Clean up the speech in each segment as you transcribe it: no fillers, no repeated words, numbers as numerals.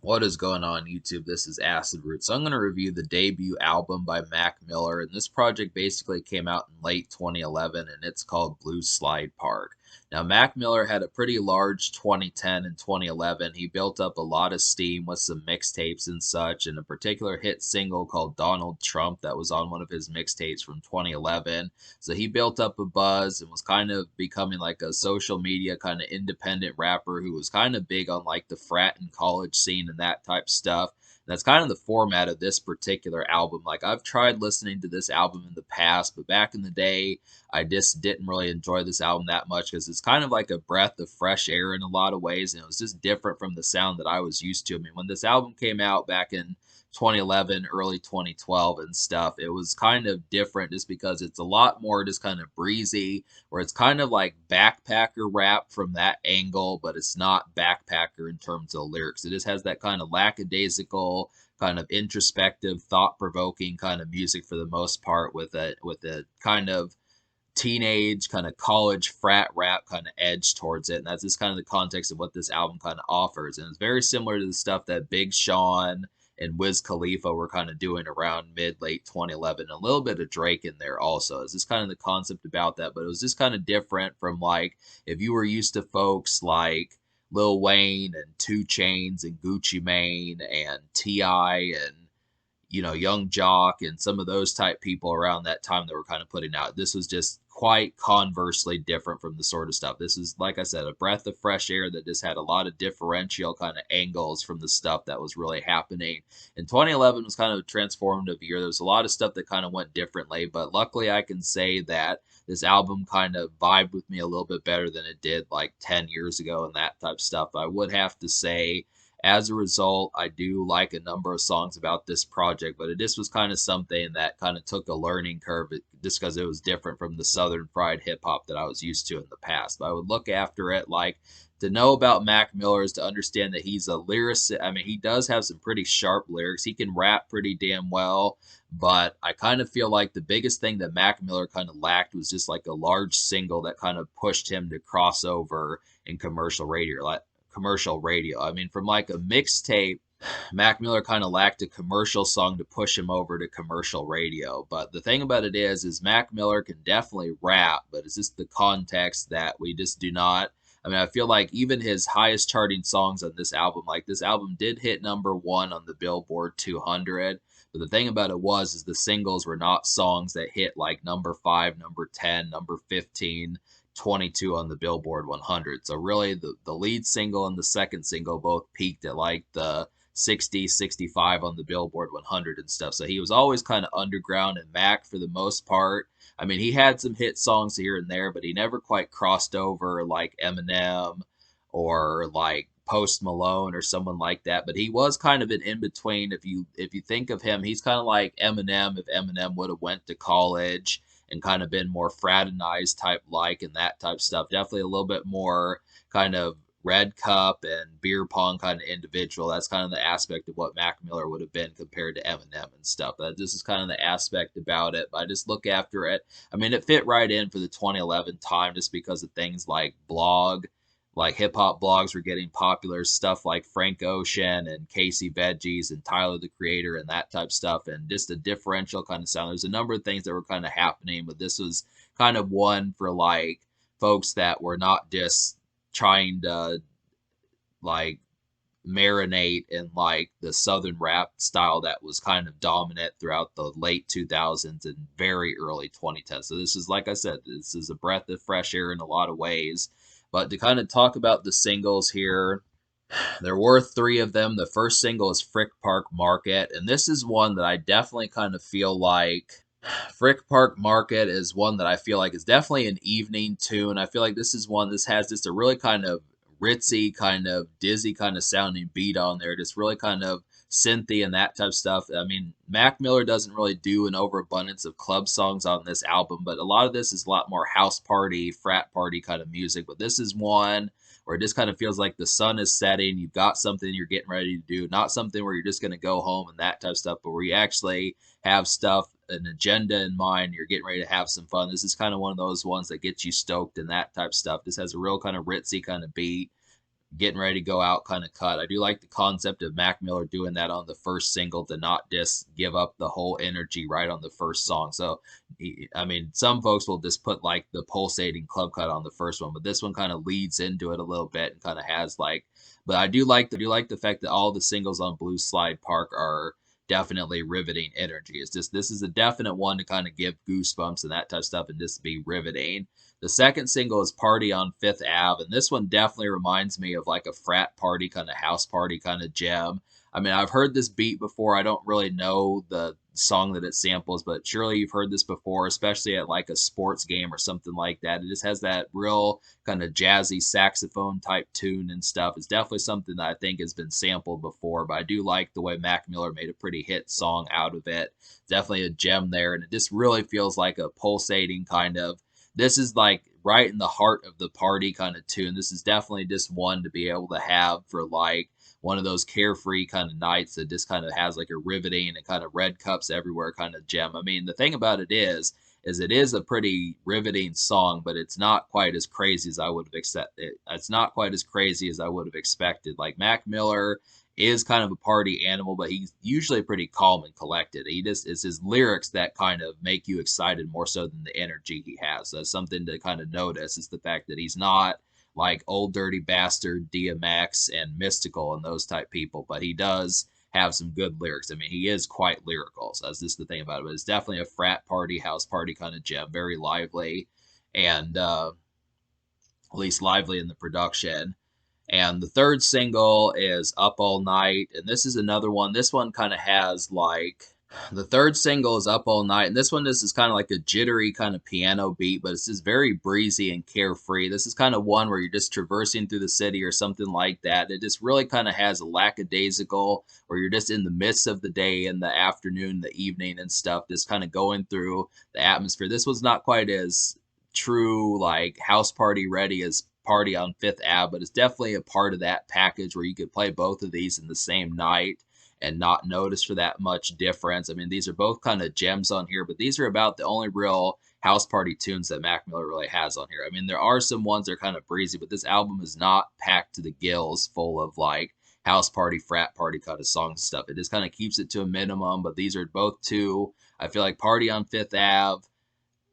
What is going on YouTube? This is Acid Root. So I'm going to review the debut album by Mac Miller, and this project basically came out in late 2011, and it's called Blue Slide Park. Now, Mac Miller had a pretty large 2010 and 2011. He built up a lot of steam with some mixtapes and such, and a particular hit single called Donald Trump that was on one of his mixtapes from 2011. So he built up a buzz and was kind of becoming like a social media kind of independent rapper who was kind of big on like the frat and college scene and that type stuff. That's kind of the format of this particular album. Like, I've tried listening to this album in the past, but back in the day, I just didn't really enjoy this album that much because it's kind of like a breath of fresh air in a lot of ways, and it was just different from the sound that I was used to. I mean, when this album came out back in 2011, early 2012 and stuff, it was kind of different just because it's a lot more just kind of breezy, where it's kind of like backpacker rap from that angle, but it's not backpacker in terms of lyrics. It just has that kind of lackadaisical, kind of introspective, thought-provoking kind of music for the most part, with a kind of teenage kind of college frat rap kind of edge towards it. And that's just kind of the context of what this album kind of offers. And it's very similar to the stuff that Big Sean and Wiz Khalifa were kind of doing around late 2011. A little bit of Drake in there also. It's just kind of the concept about that, but it was just kind of different from, like, if you were used to folks like Lil Wayne and 2 Chainz and Gucci Mane and T.I. and Young Jock and some of those type people around that time that were kind of putting out. This was just quite conversely different from the sort of stuff. This is, like I said, a breath of fresh air that just had a lot of differential kind of angles from the stuff that was really happening. And 2011 was kind of a transformative year. There was a lot of stuff that kind of went differently, but luckily I can say that this album kind of vibed with me a little bit better than it did like 10 years ago and that type of stuff. I would have to say, as a result, I do like a number of songs about this project, but this was kind of something that kind of took a learning curve just because it was different from the Southern fried hip hop that I was used to in the past. But I would look after it like, to know about Mac Miller is to understand that he's a lyricist. I mean, he does have some pretty sharp lyrics. He can rap pretty damn well, but I kind of feel like the biggest thing that Mac Miller kind of lacked was just like a large single that kind of pushed him to cross over in commercial radio. I mean, from like a mixtape, Mac Miller kind of lacked a commercial song to push him over to commercial radio. But the thing about it is Mac Miller can definitely rap, but it's just the context that we just do not. I mean, I feel like even his highest charting songs on this album, like this album did hit #1 on the Billboard 200. But the thing about it is the singles were not songs that hit like #5, #10, #15, 22 on the Billboard 100. So really the lead single and the second single both peaked at like the 60, 65 on the Billboard 100 and stuff. So he was always kind of underground, and Mac, for the most part, I mean, he had some hit songs here and there, but he never quite crossed over like Eminem or like Post Malone or someone like that. But he was kind of an in between. If you think of him, he's kind of like Eminem if Eminem would have went to college and kind of been more fraternized type like and that type stuff. Definitely a little bit more kind of red cup and beer pong kind of individual. That's kind of the aspect of what Mac Miller would have been compared to Eminem and stuff. This is kind of the aspect about it. But I just look after it. I mean, it fit right in for the 2011 time just because of things like hip hop blogs were getting popular, stuff like Frank Ocean and Casey Veggies and Tyler the Creator and that type of stuff, and just a differential kind of sound. There's a number of things that were kind of happening, but this was kind of one for like folks that were not just trying to like marinate in like the Southern rap style that was kind of dominant throughout the late 2000s and very early 2010s. So this is, like I said, this is a breath of fresh air in a lot of ways. But to kind of talk about the singles here, there were 3 of them. The first single is Frick Park Market, and this is one that I definitely kind of feel like Frick Park Market is one that I feel like is definitely an evening tune. I feel like this is one, this has just a really kind of ritzy, kind of dizzy kind of sounding beat on there, just really kind of synthy and that type of stuff. I mean, Mac Miller doesn't really do an overabundance of club songs on this album, but a lot of this is a lot more house party, frat party kind of music. But this is one where it just kind of feels like the sun is setting, you've got something you're getting ready to do, not something where you're just going to go home and that type of stuff, but where you actually have stuff, an agenda in mind, you're getting ready to have some fun. This is kind of one of those ones that gets you stoked and that type of stuff. This has a real kind of ritzy kind of beat. getting ready to go out kind of cut. I do like the concept of Mac Miller doing that on the first single to not just give up the whole energy right on the first song. So, I mean, some folks will just put like the pulsating club cut on the first one, but this one kind of leads into it a little bit and kind of has like. But I do like the fact that all the singles on Blue Slide Park are definitely riveting energy. It's just this is a definite one to kind of give goosebumps and that type of stuff and just be riveting. The second single is Party on Fifth Ave, and this one definitely reminds me of like a frat party kind of house party kind of gem. I mean, I've heard this beat before. I don't really know the song that it samples, but surely you've heard this before, especially at like a sports game or something like that. It just has that real kind of jazzy saxophone type tune and stuff. It's definitely something that I think has been sampled before, but I do like the way Mac Miller made a pretty hit song out of it. Definitely a gem there, and it just really feels like a pulsating kind of this is like right in the heart of the party kind of tune. This is definitely just one to be able to have for like one of those carefree kind of nights that just kind of has like a riveting and kind of red cups everywhere kind of gem. I mean, the thing about it is it is a pretty riveting song, but it's not quite as crazy as I would have expected. It's not quite as crazy as I would have expected. Like Mac Miller is kind of a party animal, but he's usually pretty calm and collected. He just it's his lyrics that kind of make you excited more so than the energy he has. So that's something to kind of notice is the fact that he's not like Old Dirty Bastard, DMX, and Mystical and those type people, but he does have some good lyrics. I mean, he is quite lyrical. So that's just the thing about it. But it's definitely a frat party, house party kind of gem, very lively, and at least lively in the production. And the third single is Up All Night. And this is another one. This one kind of has like the third single is Up All Night. And this one this is kind of like a jittery kind of piano beat, but it's just very breezy and carefree. This is kind of one where you're just traversing through the city or something like that. It just really kind of has a lackadaisical where you're just in the midst of the day in the afternoon, the evening and stuff, just kind of going through the atmosphere. This was not quite as true like house party ready as Party on Fifth Ave, but it's definitely a part of that package where you could play both of these in the same night and not notice for that much difference. I mean, these are both kind of gems on here, but these are about the only real house party tunes that Mac Miller really has on here. I mean, there are some ones that are kind of breezy, but this album is not packed to the gills full of like house party, frat party kind of songs and stuff. It just kind of keeps it to a minimum, but these are both two. I feel like Party on Fifth Ave,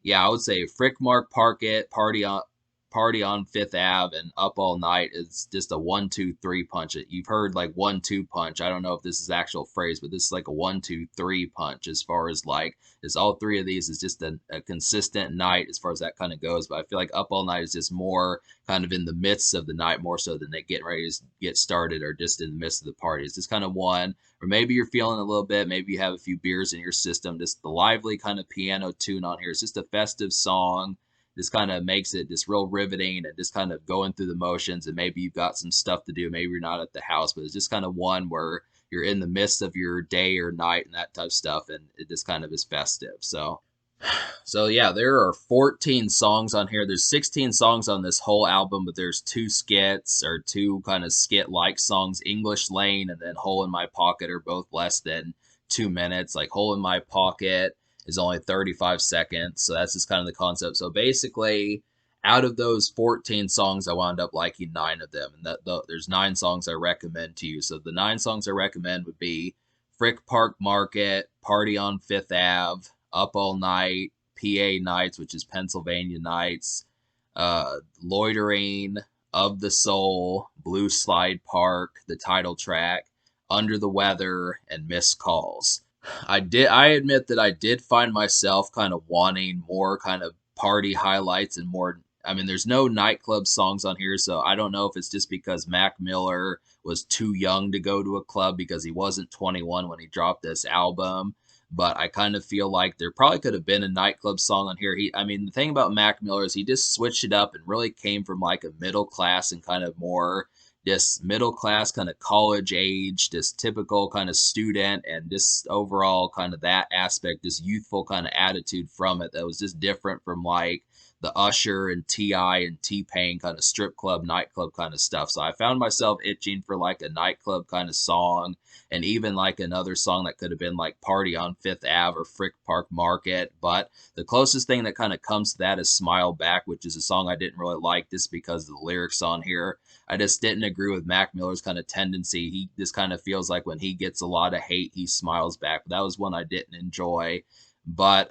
yeah, I would say Frick Mark Park It, Party on Fifth Ave, and Up All Night is just a 1-2-3 punch. You've heard like 1-2 punch. I don't know if this is actual phrase, but this is like a 1-2-3 punch as far as like is all three of these is just a consistent night as far as that kind of goes. But I feel like Up All Night is just more kind of in the midst of the night more so than they getting ready to get started or just in the midst of the party. It's just kind of one, or maybe you're feeling a little bit, maybe you have a few beers in your system. Just the lively kind of piano tune on here. It's just a festive song. This kind of makes it just real riveting and just kind of going through the motions. And maybe you've got some stuff to do. Maybe you're not at the house, but it's just kind of one where you're in the midst of your day or night and that type of stuff. And it just kind of is festive. So yeah, there are 14 songs on here. There's 16 songs on this whole album, but there's two skits or two kind of skit-like songs. English Lane and then Hole in My Pocket are both less than 2 minutes. Like Hole in My Pocket is only 35 seconds. So that's just kind of the concept. So basically, out of those 14 songs, I wound up liking 9 of them. And there's 9 songs I recommend to you. So the 9 songs I recommend would be Frick Park Market, Party on Fifth Ave, Up All Night, PA Nights, which is Pennsylvania Nights, Loitering, Of the Soul, Blue Slide Park, the title track, Under the Weather, and Missed Calls. I admit that I did find myself kind of wanting more kind of party highlights and more. I mean, there's no nightclub songs on here, so I don't know if it's just because Mac Miller was too young to go to a club because he wasn't 21 when he dropped this album. But I kind of feel like there probably could have been a nightclub song on here. I mean, the thing about Mac Miller is he just switched it up and really came from like a middle class and kind of more just middle class kind of college age, just typical kind of student and just overall kind of that aspect, this youthful kind of attitude from it that was just different from like the Usher and T.I. and T-Pain kind of strip club, nightclub kind of stuff. So I found myself itching for like a nightclub kind of song, and even like another song that could have been like Party on Fifth Ave or Frick Park Market. But the closest thing that kind of comes to that is Smile Back, which is a song I didn't really like just because of the lyrics on here. I just didn't agree with Mac Miller's kind of tendency. He just kind of feels like when he gets a lot of hate, he smiles back. But that was one I didn't enjoy. But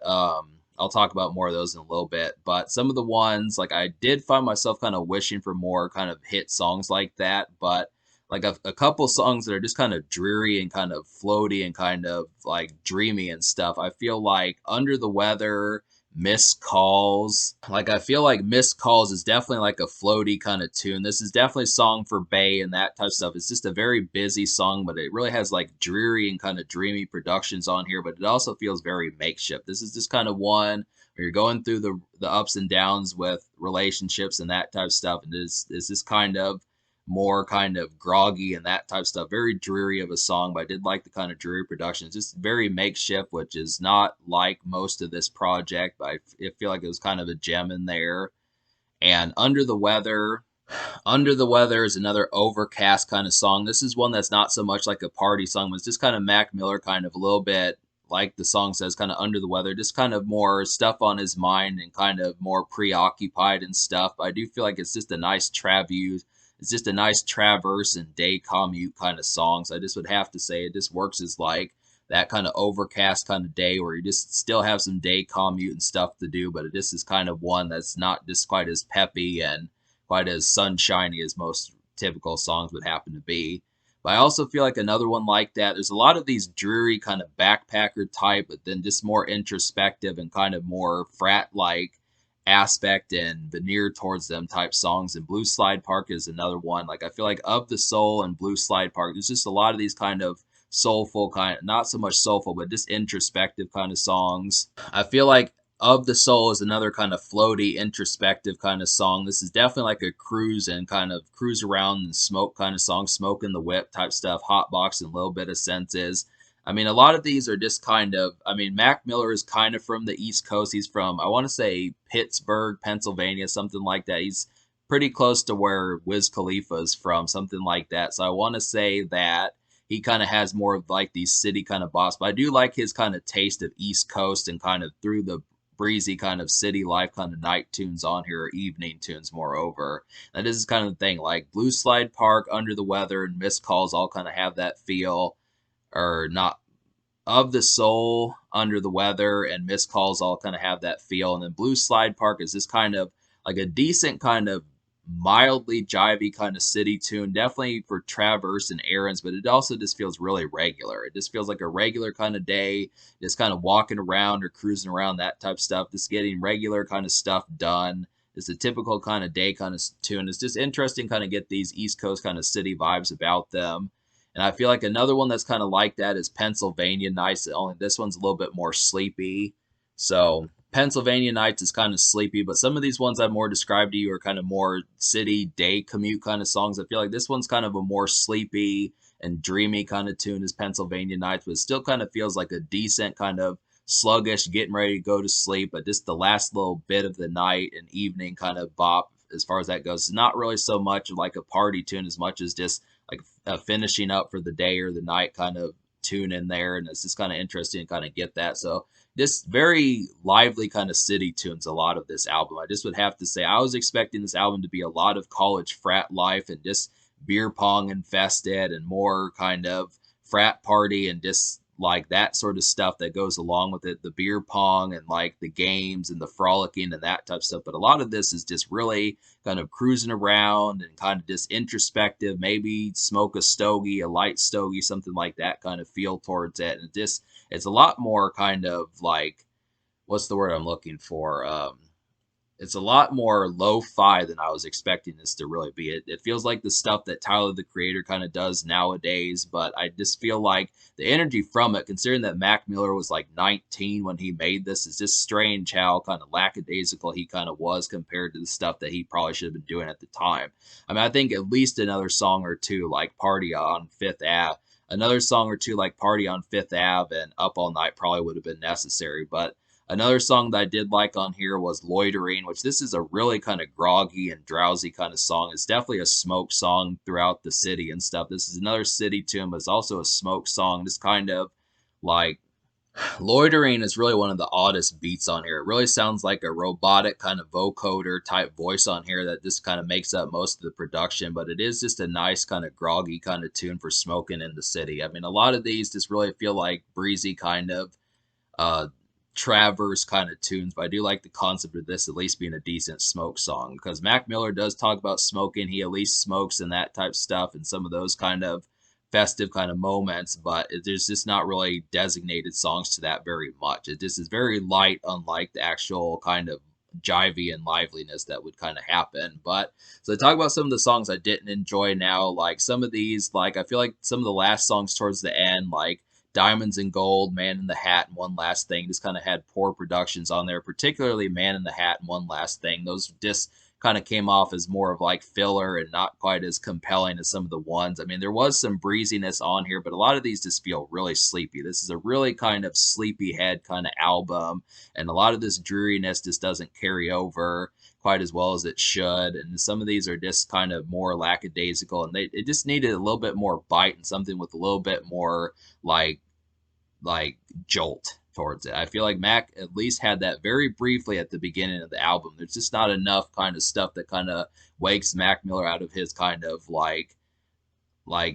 I'll talk about more of those in a little bit. But some of the ones, like I did find myself kind of wishing for more kind of hit songs like that. But like a couple songs that are just kind of dreary and kind of floaty and kind of like dreamy and stuff. I feel like Under the Weather, Missed Calls. Like I feel like Missed Calls is definitely like a floaty kind of tune. This is definitely a song for Bay and that type of stuff. It's just a very busy song, but it really has like dreary and kind of dreamy productions on here, but it also feels very makeshift. This is just kind of one where you're going through the ups and downs with relationships and that type of stuff, and it's just kind of more kind of groggy and that type of stuff. Very dreary of a song, but I did like the kind of dreary production. It's just very makeshift, which is not like most of this project, but I feel like it was kind of a gem in there. And Under the Weather. Under the Weather is another overcast kind of song. This is one that's not so much like a party song, but it's just kind of Mac Miller kind of a little bit like the song says, kind of under the weather, just kind of more stuff on his mind and kind of more preoccupied and stuff. But I do feel like it's just a nice it's just a nice traverse and day commute kind of song. So I just would have to say it just works as like that kind of overcast kind of day where you just still have some day commute and stuff to do, but it just is kind of one that's not just quite as peppy and quite as sunshiny as most typical songs would happen to be. But I also feel like another one like that, there's a lot of these dreary kind of backpacker type, but then just more introspective and kind of more frat-like aspect and veneer towards them type songs. And Blue Slide Park is another one. Like I feel like Of the Soul and Blue Slide Park, there's just a lot of these kind of soulful kind of, not so much soulful, but just introspective kind of songs. I feel like Of the Soul is another kind of floaty, introspective kind of song. This is definitely like a cruise and kind of cruise around and smoke kind of song, smoke in the whip type stuff, hot box and a little bit of senses. I mean, a lot of these are just kind of, I mean, Mac Miller is kind of from the East Coast. He's from, I want to say Pittsburgh, Pennsylvania, something like that. He's pretty close to where Wiz Khalifa is from, something like that. So I want to say that he kind of has more of like these city kind of bops, but I do like his kind of taste of East Coast and kind of through the breezy kind of city life kind of night tunes on here, or evening tunes moreover. And this is kind of the thing, like Blue Slide Park, Under the Weather, and Missed Calls all kind of have that feel, or not. Of the Soul, Under the Weather, and Missed Calls all kind of have that feel. And then Blue Slide Park is this kind of like a decent kind of mildly jivey kind of city tune, definitely for traverse and errands, but it also just feels really regular. It just feels like a regular kind of day, just kind of walking around or cruising around, that type of stuff, just getting regular kind of stuff done. It's a typical kind of day kind of tune. It's just interesting kind of get these East Coast kind of city vibes about them. And I feel like another one that's kind of like that is Pennsylvania Nights. Only this one's a little bit more sleepy. So Pennsylvania Nights is kind of sleepy, but some of these ones I've more described to you are kind of more city day commute kind of songs. I feel like this one's kind of a more sleepy and dreamy kind of tune as Pennsylvania Nights, but it still kind of feels like a decent kind of sluggish, getting ready to go to sleep, but just the last little bit of the night and evening kind of bop as far as that goes. It's not really so much like a party tune as much as just like finishing up for the day or the night kind of tune in there, and it's just kind of interesting to kind of get that. So just very lively kind of city tunes, a lot of this album. I just would have to say I was expecting this album to be a lot of college frat life and just beer pong infested and more kind of frat party and just like that sort of stuff that goes along with it, the beer pong and like the games and the frolicking and that type of stuff. But a lot of this is just really kind of cruising around and kind of just introspective, maybe smoke a stogie, a light stogie, something like that kind of feel towards it. And it's a lot more kind of like, what's the word I'm looking for? It's a lot more lo-fi than I was expecting this to really be. It feels like the stuff that Tyler, the Creator, kind of does nowadays, but I just feel like the energy from it, considering that Mac Miller was like 19 when he made this, is just strange how kind of lackadaisical he kind of was compared to the stuff that he probably should have been doing at the time. I mean, I think at least another song or two like Party on Fifth Ave, another song or two like Party on Fifth Ave and Up All Night probably would have been necessary, but Another song that I did like on here was Loitering, which this is a really kind of groggy and drowsy kind of song. It's definitely a smoke song throughout the city and stuff. This is another city tune, but it's also a smoke song. This kind of like Loitering is really one of the oddest beats on here. It really sounds like a robotic kind of vocoder type voice on here that just kind of makes up most of the production, but it is just a nice kind of groggy kind of tune for smoking in the city. I mean, a lot of these just really feel like breezy kind of uh, traverse kind of tunes, but I do like the concept of this at least being a decent smoke song because Mac Miller does talk about smoking. He at least smokes and that type of stuff and some of those kind of festive kind of moments, but there's just not really designated songs to that very much. It just is very light, unlike the actual kind of jivey and liveliness that would kind of happen. But so to talk about some of the songs I didn't enjoy now, like some of these, like I feel like some of the last songs towards the end, like Diamonds and Gold, Man in the Hat, and One Last Thing just kind of had poor productions on there, particularly Man in the Hat and One Last Thing. Those discs kind of came off as more of like filler and not quite as compelling as some of the ones. I mean, there was some breeziness on here, but a lot of these just feel really sleepy. This is a really kind of sleepyhead kind of album, and a lot of this dreariness just doesn't carry over quite as well as it should. And some of these are just kind of more lackadaisical, and it just needed a little bit more bite and something with a little bit more like like jolt towards it. I feel like Mac at least had that very briefly at the beginning of the album. There's just not enough kind of stuff that kind of wakes Mac Miller out of his kind of like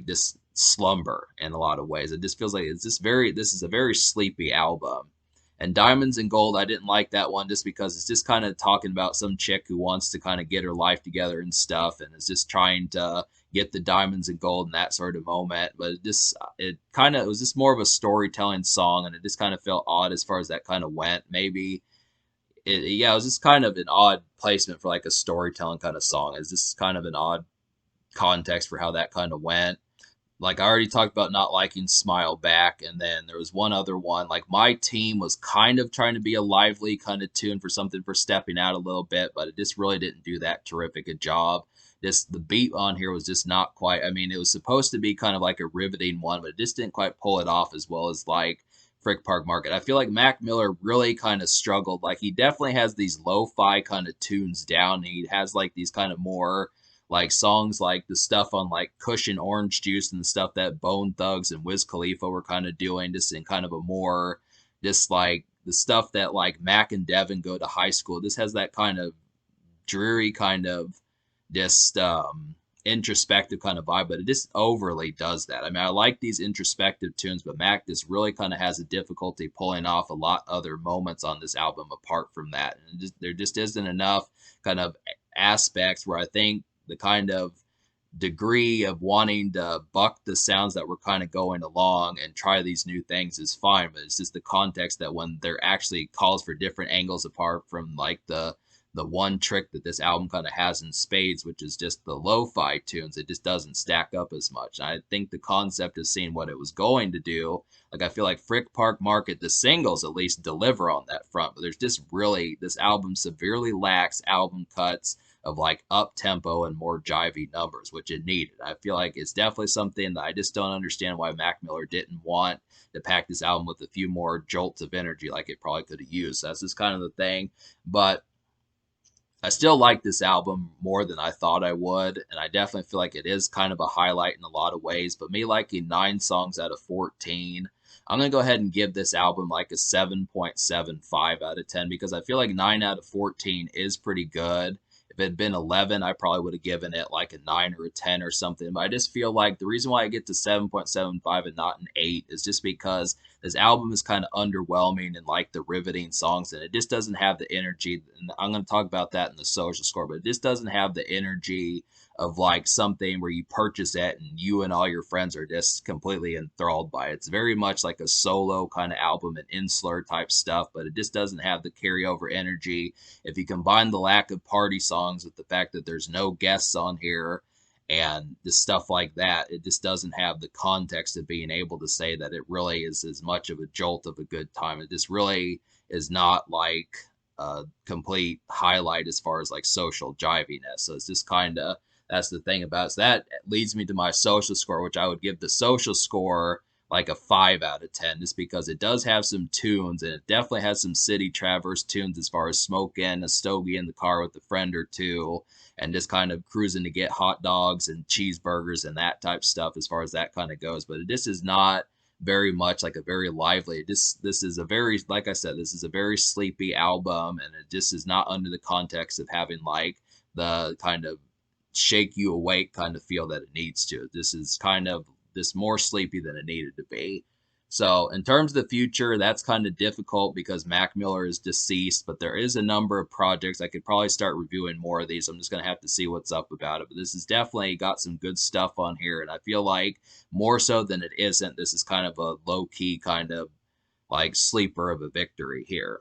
this slumber in a lot of ways. It just feels like this is a very sleepy album. And Diamonds and Gold, I didn't like that one just because it's just kind of talking about some chick who wants to kind of get her life together and stuff and is just trying to get the diamonds and gold in that sort of moment. But it was just more of a storytelling song and it just kind of felt odd as far as that kind of went. Maybe yeah, it was just kind of an odd placement for like a storytelling kind of song. It's just kind of an odd context for how that kind of went. Like I already talked about not liking Smile Back, and then there was one other one. Like My Team was kind of trying to be a lively kind of tune for something for stepping out a little bit, but it just really didn't do that terrific a job. Just the beat on here was just not quite. I mean, it was supposed to be kind of like a riveting one, but it just didn't quite pull it off as well as like Frick Park Market. I feel like Mac Miller really kind of struggled. Like he definitely has these lo-fi kind of tunes down. He has like these kind of more like songs like the stuff on like Cushion Orange Juice and the stuff that Bone Thugs and Wiz Khalifa were kind of doing just in kind of a more just like the stuff that like Mac and Devin go to high school. This has that kind of dreary kind of just introspective kind of vibe, but it just overly does that. I mean, I like these introspective tunes, but Mac just really kind of has a difficulty pulling off a lot other moments on this album apart from that. And there just isn't enough kind of aspects where I think the kind of degree of wanting to buck the sounds that we're kind of going along and try these new things is fine, but it's just the context that when there actually calls for different angles apart from like the one trick that this album kind of has in spades, which is just the lo-fi tunes, it just doesn't stack up as much. And I think the concept of seeing what it was going to do, like I feel like Frick Park Market, the singles at least deliver on that front, but there's just really, this album severely lacks album cuts of like up tempo and more jivey numbers, which it needed. I feel like it's definitely something that I just don't understand why Mac Miller didn't want to pack this album with a few more jolts of energy like it probably could have used. So that's just kind of the thing. But I still like this album more than I thought I would, and I definitely feel like it is kind of a highlight in a lot of ways. But me liking 9 songs out of 14, I'm gonna go ahead and give this album like a 7.75 out of 10 because I feel like 9 out of 14 is pretty good. If it had been 11, I probably would have given it like a 9 or a 10 or something. But I just feel like the reason why I get to 7.75 and not an 8 is just because this album is kind of underwhelming and like the riveting songs, and it just doesn't have the energy. And I'm going to talk about that in the social score, but it just doesn't have the energy of like something where you purchase it and you and all your friends are just completely enthralled by it. It's very much like a solo kind of album and insular type stuff, but it just doesn't have the carryover energy. If you combine the lack of party songs with the fact that there's no guests on here and the stuff like that, it just doesn't have the context of being able to say that it really is as much of a jolt of a good time. It just really is not like a complete highlight as far as like social jiviness. So it's just kind of, that's the thing about it. So that leads me to my social score, which I would give the social score like a 5 out of 10 just because it does have some tunes and it definitely has some City Traverse tunes as far as smoking a stogie in the car with a friend or two and just kind of cruising to get hot dogs and cheeseburgers and that type stuff as far as that kind of goes. But this is not very much like a very lively. This is a very, like I said, this is a very sleepy album, and it just is not under the context of having like the kind of shake you awake kind of feel that it needs to. This is kind of this more sleepy than it needed to be. So in terms of the future, that's kind of difficult because Mac Miller is deceased, but there is a number of projects. I could probably start reviewing more of these. I'm just going to have to see what's up about it. But this has definitely got some good stuff on here. And I feel like more so than it isn't, this is kind of a low key kind of like sleeper of a victory here.